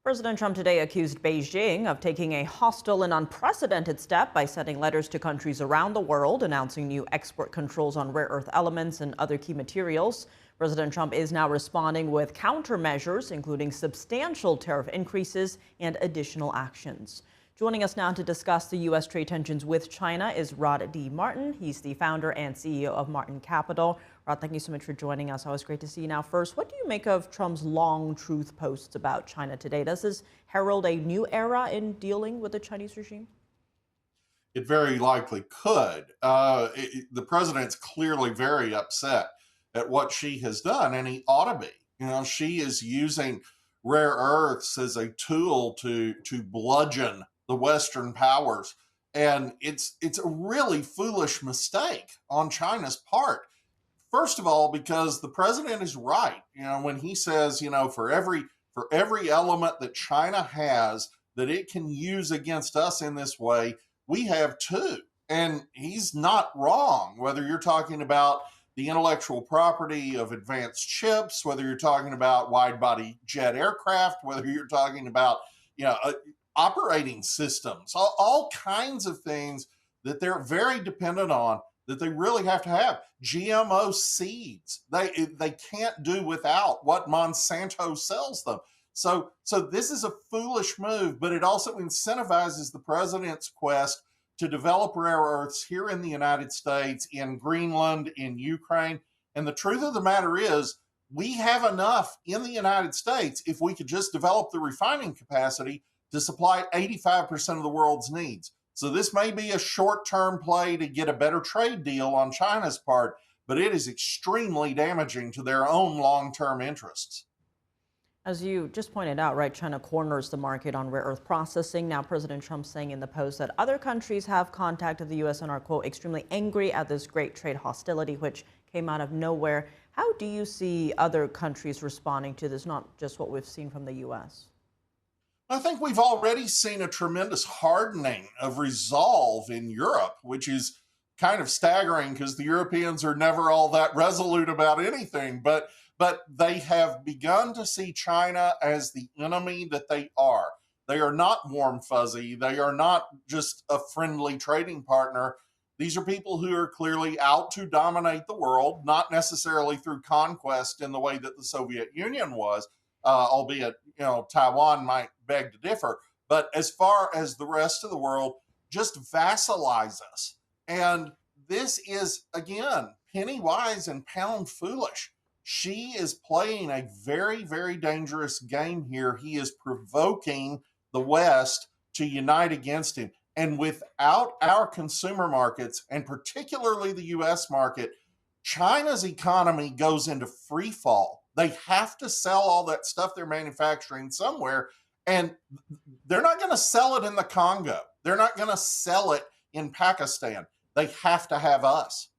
President Trump today accused Beijing of taking a hostile and unprecedented step by sending letters to countries around the world announcing new export controls on rare earth elements and other key materials. President Trump is now responding with countermeasures, including substantial tariff increases and additional actions. Joining us now to discuss the U.S. trade tensions with China is Rod D. Martin. He's the founder and CEO of Martin Capital. Rod, thank you so much for joining us. Always great to see you. Now, first, what do you make of Trump's long truth posts about China today? Does this herald a new era in dealing with the Chinese regime? It very likely could. The president's clearly very upset at what she has done, and he ought to be. She is using rare earths as a tool to bludgeon the Western powers, and it's a really foolish mistake on China's part. First of all, because the president is right. When he says, for every element that China has that it can use against us in this way, we have two. And he's not wrong, whether you're talking about the intellectual property of advanced chips, whether you're talking about wide body jet aircraft, whether you're talking about, operating systems, all kinds of things that they're very dependent on, that they really have to have. GMO seeds, they can't do without what Monsanto sells them. So this is a foolish move, but it also incentivizes the president's quest to develop rare earths here in the United States, in Greenland, in Ukraine. And the truth of the matter is, we have enough in the United States if we could just develop the refining capacity to supply 85% of the world's needs. So this may be a short-term play to get a better trade deal on China's part, but it is extremely damaging to their own long-term interests. As you just pointed out, right, China corners the market on rare earth processing. Now, President Trump saying in the post that other countries have contacted the U.S. and are, quote, extremely angry at this great trade hostility, which came out of nowhere. How do you see other countries responding to this, not just what we've seen from the U.S.? I think we've already seen a tremendous hardening of resolve in Europe, which is kind of staggering because the Europeans are never all that resolute about anything. But they have begun to see China as the enemy that they are. They are not warm fuzzy. They are not just a friendly trading partner. These are people who are clearly out to dominate the world, not necessarily through conquest in the way that the Soviet Union was, albeit Taiwan might beg to differ. But as far as the rest of the world, just vassalize us. And this is, again, penny wise and pound foolish. She is playing a very, very dangerous game here. He is provoking the West to unite against him. And without our consumer markets, and particularly the U.S. market, China's economy goes into free fall. They have to sell all that stuff they're manufacturing somewhere, and they're not going to sell it in the Congo. They're not going to sell it in Pakistan. They have to have us.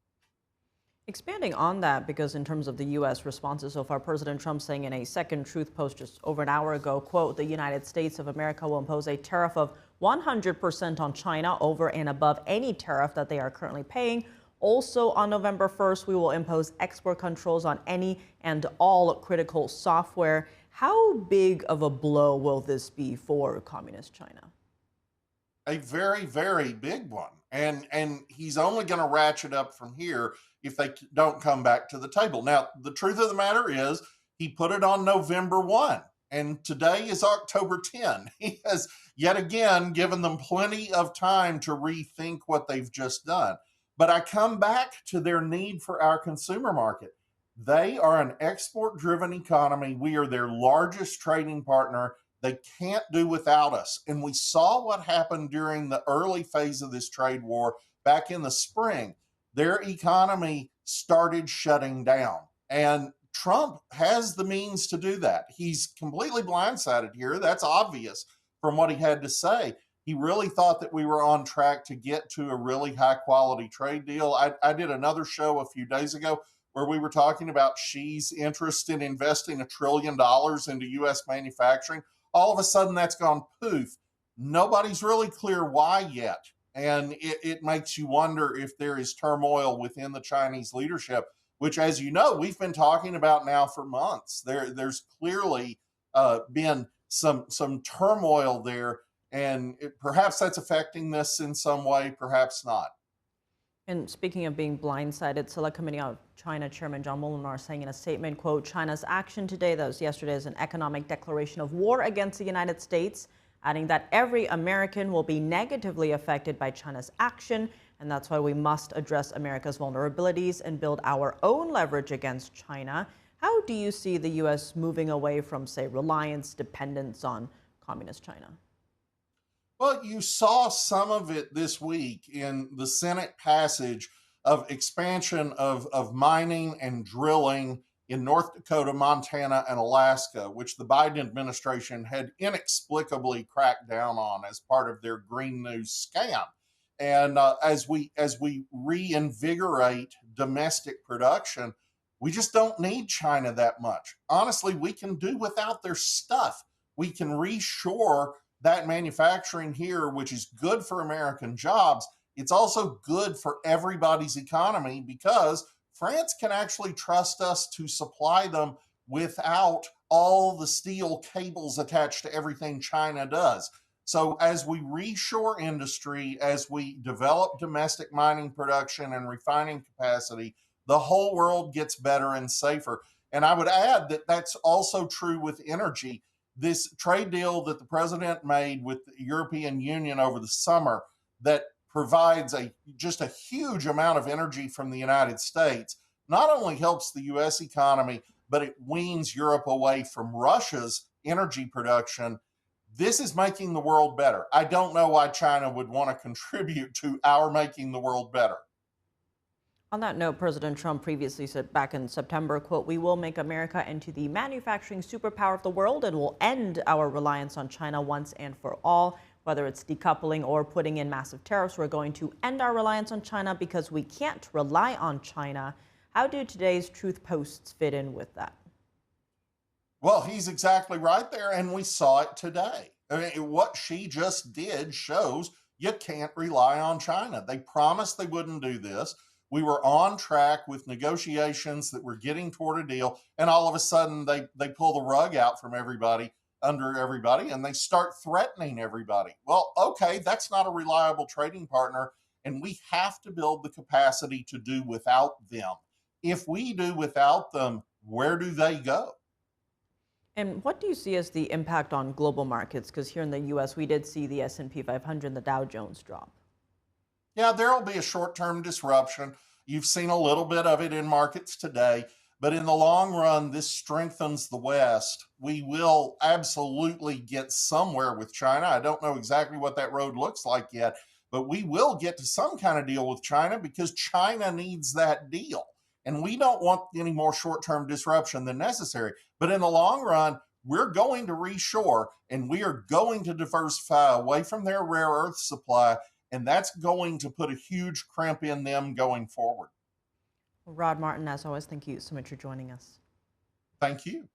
Expanding on that, because in terms of the U.S. responses so far, President Trump saying in a second truth post just over an hour ago, quote, the United States of America will impose a tariff of 100% on China over and above any tariff that they are currently paying. Also, on November 1st, we will impose export controls on any and all critical software. How big of a blow will this be for communist China? A very, very big one. And he's only going to ratchet up from here if they don't come back to the table. Now, the truth of the matter is, he put it on November 1, and today is October 10. He has yet again given them plenty of time to rethink what they've just done. But I come back to their need for our consumer market. They are an export-driven economy. We are their largest trading partner. They can't do without us. And we saw what happened during the early phase of this trade war back in the spring. Their economy started shutting down. And Trump has the means to do that. He's completely blindsided here. That's obvious from what he had to say. He really thought that we were on track to get to a really high-quality trade deal. I did another show a few days ago where we were talking about Xi's interest in investing $1 trillion into U.S. manufacturing. All of a sudden, that's gone poof. Nobody's really clear why yet. And it makes you wonder if there is turmoil within the Chinese leadership, which, as you know, we've been talking about now for months. There's clearly been some turmoil there, and perhaps that's affecting this in some way, perhaps not. And speaking of being blindsided, Select Committee on China Chairman John Molinar saying in a statement, quote, China's action today, that was yesterday, is an economic declaration of war against the United States, adding that every American will be negatively affected by China's action. And that's why we must address America's vulnerabilities and build our own leverage against China. How do you see the U.S. moving away from, say, reliance, dependence on communist China? Well, you saw some of it this week in the Senate passage of expansion of mining and drilling in North Dakota, Montana, and Alaska, which the Biden administration had inexplicably cracked down on as part of their Green News scam. And as we reinvigorate domestic production, we just don't need China that much. Honestly, we can do without their stuff. We can reshore that manufacturing here, which is good for American jobs. It's also good for everybody's economy because France can actually trust us to supply them without all the steel cables attached to everything China does. So, as we reshore industry, as we develop domestic mining production and refining capacity, the whole world gets better and safer. And I would add that that's also true with energy. This trade deal that the president made with the European Union over the summer that provides just a huge amount of energy from the United States not only helps the US economy, but it weans Europe away from Russia's energy production. This is making the world better. I don't know why China would want to contribute to our making the world better. On that note, President Trump previously said back in September, quote, we will make America into the manufacturing superpower of the world and will end our reliance on China once and for all. Whether it's decoupling or putting in massive tariffs, we're going to end our reliance on China because we can't rely on China. How do today's truth posts fit in with that? Well, he's exactly right there, and we saw it today. I mean, what she just did shows you can't rely on China. They promised they wouldn't do this. We were on track with negotiations that were getting toward a deal, and all of a sudden they pull the rug out from everybody, under everybody, and they start threatening everybody. Well, okay, that's not a reliable trading partner, and we have to build the capacity to do without them. If we do without them, where do they go? And what do you see as the impact on global markets? Because here in the U.S., we did see the S&P 500 and the Dow Jones drop. Yeah, there will be a short term disruption. You've seen a little bit of it in markets today, but in the long run, this strengthens the West. We will absolutely get somewhere with China. I don't know exactly what that road looks like yet, but we will get to some kind of deal with China because China needs that deal. And we don't want any more short term disruption than necessary. But in the long run, we're going to reshore and we are going to diversify away from their rare earth supply. And that's going to put a huge crimp in them going forward. Rod Martin, as always, thank you so much for joining us. Thank you.